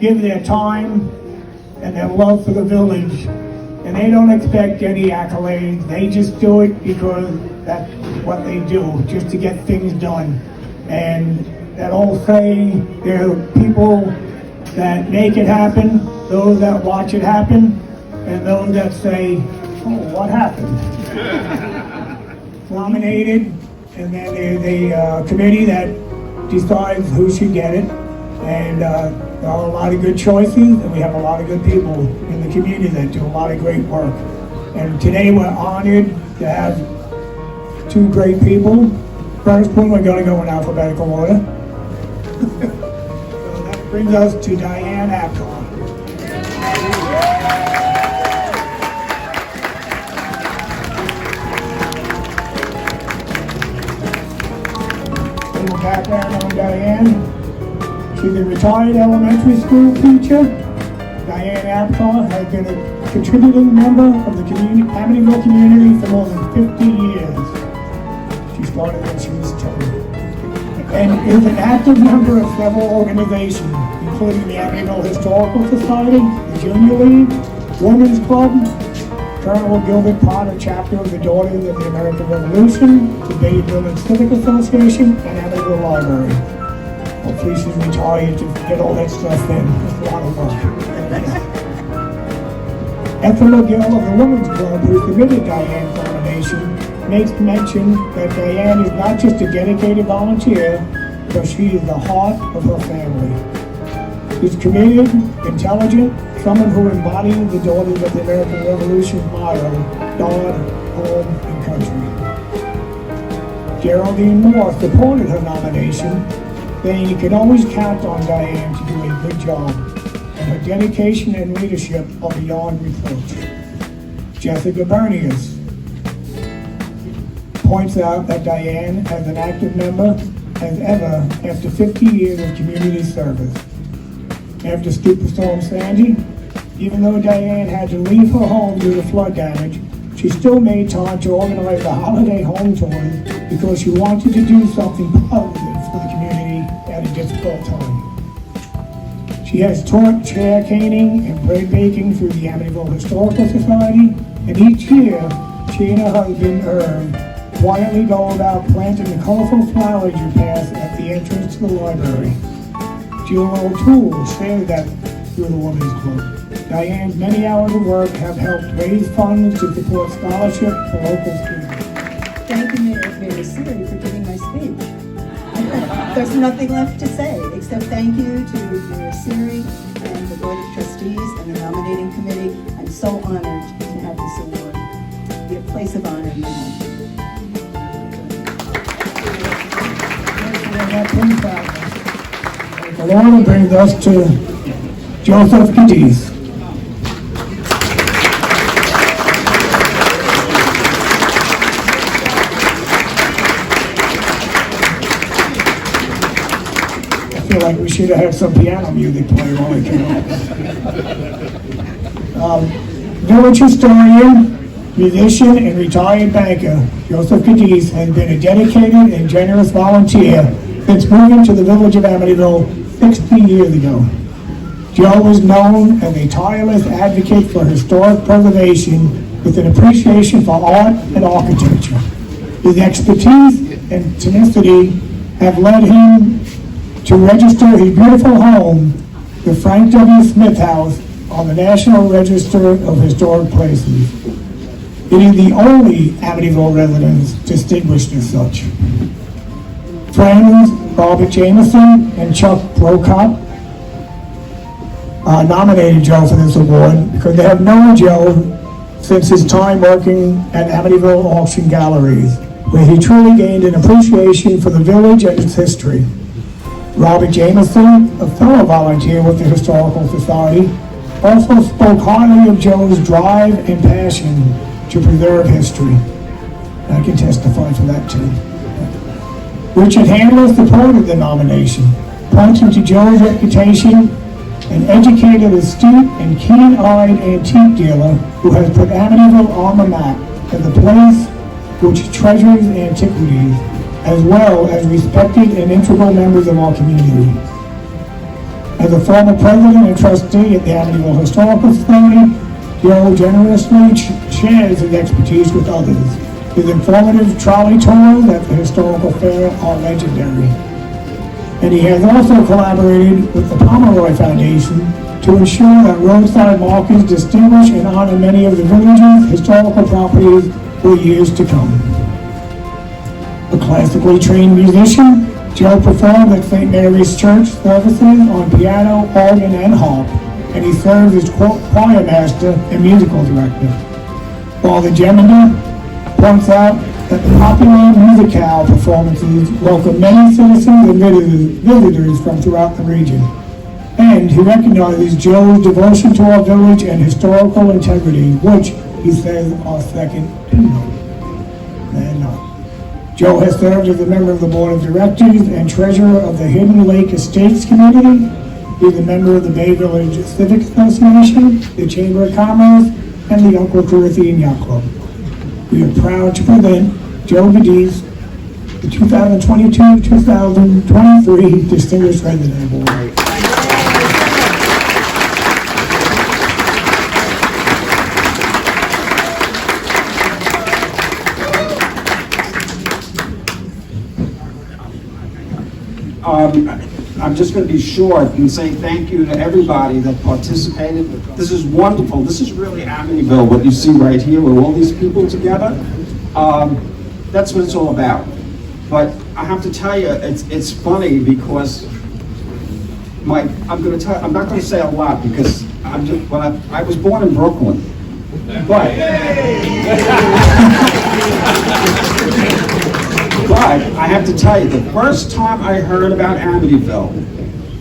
give their time and their love for the village, and they don't expect any accolades. They just do it because that's what they do, just to get things done. And that old saying, there are people that make it happen, those that watch it happen, and those that say, oh, what happened? Nominated, and then there's a committee that decides who should get it. And there are a lot of good choices, and we have a lot of good people in the community that do a lot of great work. And today we're honored to have two great people. First one, we're going to go in alphabetical order. So that brings us to Diane Apgar. A little background on Diane. She's a retired elementary school teacher. Diane Apgar has been a contributing member of the Amityville community for more than 50 years. She started when she was 10. And is an active member of several organizations, including the Amityville Historical Society, the Junior League, Women's Club, Colonel Gilbert Potter chapter of the Daughters of the American Revolution, the Bay Village Civic Association, and Amityville Library. Hopefully she's retired to get all that stuff in. It's a lot of work. Ethel McGill of the Women's Club, who submitted Diane's nomination, makes mention that Diane is not just a dedicated volunteer, but she is the heart of her family. She's committed, intelligent, someone who embodies the Daughters of the American Revolution motto, God, home, and country. Geraldine Moore supported her nomination, saying you can always count on Diane to do a good job, and her dedication and leadership are beyond reproach. Jessica Bernius points out that Diane, as an active member as ever after 50 years of community service. After Superstorm Sandy, even though Diane had to leave her home due to flood damage, she still made time to organize a holiday home tour because she wanted to do something positive for the community at a difficult time. She has taught chair caning and bread baking through the Amityville Historical Society, and each year, she and her husband, quietly go about planting the colorful flowers you pass at the entrance to the library. Jill O'Toole shared that through the Women's Club. Diane's many hours of work have helped raise funds to support scholarship for local students. Thank you, Mayor Siri, for giving my speech. There's nothing left to say, except thank you to Mayor Siri and the Board of Trustees and the nominating committee. I'm so honored to have this award. Be a place of honor in my home. The honor brings us to Joseph Guidice. I feel like we should have had some piano music playing while I came up. Village historian, musician, and retired banker, Joseph Guidice has been a dedicated and generous volunteer since moving to the village of Amityville 60 years ago. Joe was known as a tireless advocate for historic preservation with an appreciation for art and architecture. His expertise and tenacity have led him to register his beautiful home, the Frank W. Smith House, on the National Register of Historic Places. It is the only Amityville residence distinguished as such. Friends Robert Jameson and Chuck Prokop nominated Joe for this award because they have known Joe since his time working at Amityville Auction Galleries, where he truly gained an appreciation for the village and its history. Robert Jameson, a fellow volunteer with the Historical Society, also spoke highly of Joe's drive and passion to preserve history. I can testify for that too. Richard Handler supported the nomination, pointing to Joe's reputation, an educated, astute, and keen-eyed antique dealer who has put Amityville on the map as a place which treasures antiquities, as well as respected and integral members of our community. As a former president and trustee at the Amityville Historical Society, Joe generously shares his expertise with others. His informative trolley tours at the historical fair are legendary. And he has also collaborated with the Pomeroy Foundation to ensure that roadside markers distinguish and honor many of the village's historical properties for years to come. A classically trained musician, Joe performed at St. Mary's Church services on piano, organ, and harp, and he served as choir master and musical director. Father Gemina points out that the popular musicale performances welcome many citizens and visitors from throughout the region. And he recognizes Joe's devotion to our village and historical integrity, which he says are second to none. And Joe has served as a member of the board of directors and treasurer of the Hidden Lake Estates Community. He's a member of the Bay Village Civic Association, the Chamber of Commerce, and the Uncle Caribbean Yacht Club. We are proud to present Joe Guidice, the 2022-2023 Distinguished Resident Award. I'm just going to be short and say thank you to everybody that participated. This is wonderful. This is really Amityville, what you see right here with all these people together. That's what it's all about. But I have to tell you, it's funny because I'm not going to say a lot because I was born in Brooklyn, but. But I have to tell you, the first time I heard about Amityville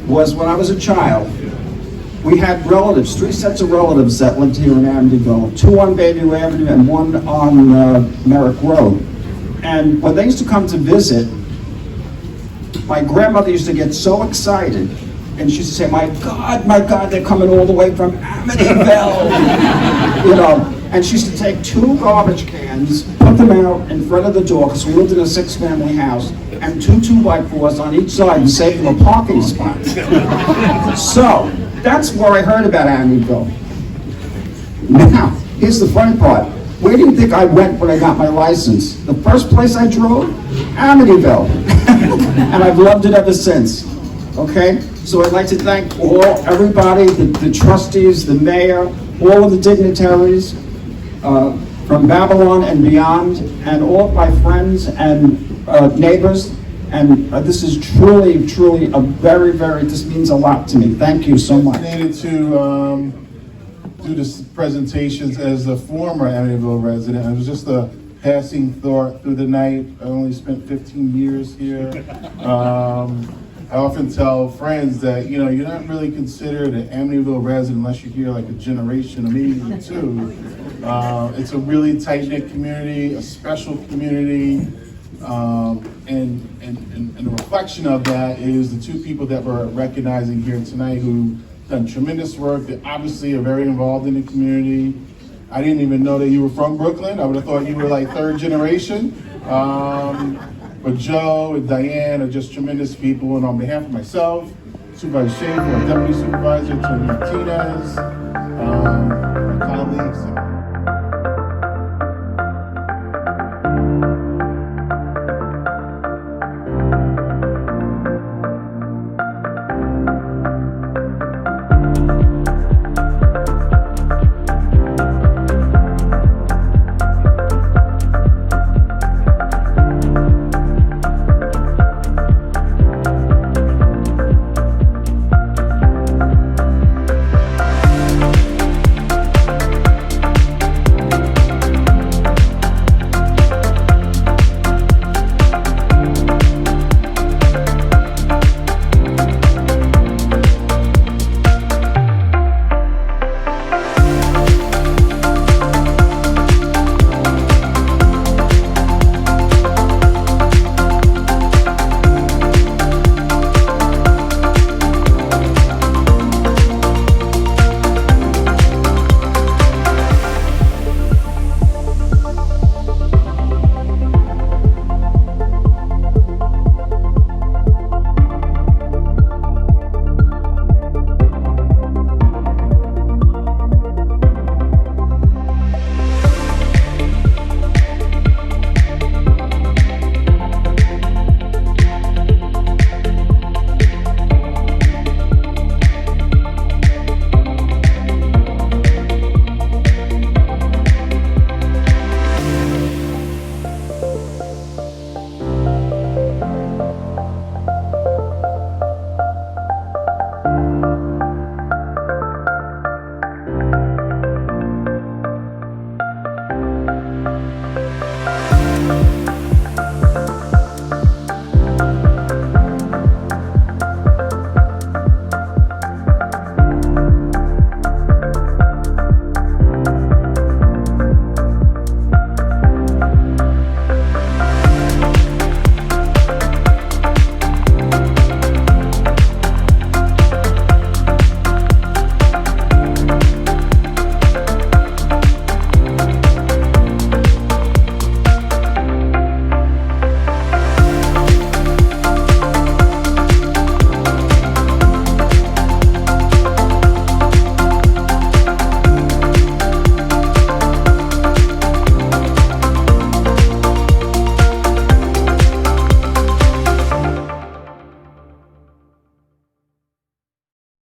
was when I was a child. We had relatives, 3 sets of relatives that lived here in Amityville, 2 on Bayview Avenue and 1 on Merrick Road. And when they used to come to visit, my grandmother used to get so excited, and she used to say, my God, they're coming all the way from Amityville, you know. And she used to take 2 garbage cans, put them out in front of the door, because we lived in a 6-family house, and 2 2x4s on each side and save them a parking spot. So, that's where I heard about Amityville. Now, here's the funny part. Where do you think I went when I got my license? The first place I drove? Amityville. And I've loved it ever since. Okay? So I'd like to thank everybody, the trustees, the mayor, all of the dignitaries, from Babylon and beyond, and all of my friends and neighbors, and this is truly a this means a lot to me. Thank you so much. I needed to do this presentations as a former Amityville resident. It was just a passing thought through the night. I only spent 15 years here. I often tell friends that, you know, you're not really considered an Amityville resident unless you're here like a generation or maybe even 2. It's a really tight-knit community, a special community, and the reflection of that is the 2 people that we're recognizing here tonight who done tremendous work. They obviously are very involved in the community. I didn't even know that you were from Brooklyn. I would have thought you were like 3rd generation. But Joe and Diane are just tremendous people, and on behalf of myself, Supervisor Schaefer, our Deputy Supervisor, Tony Martinez, my colleagues,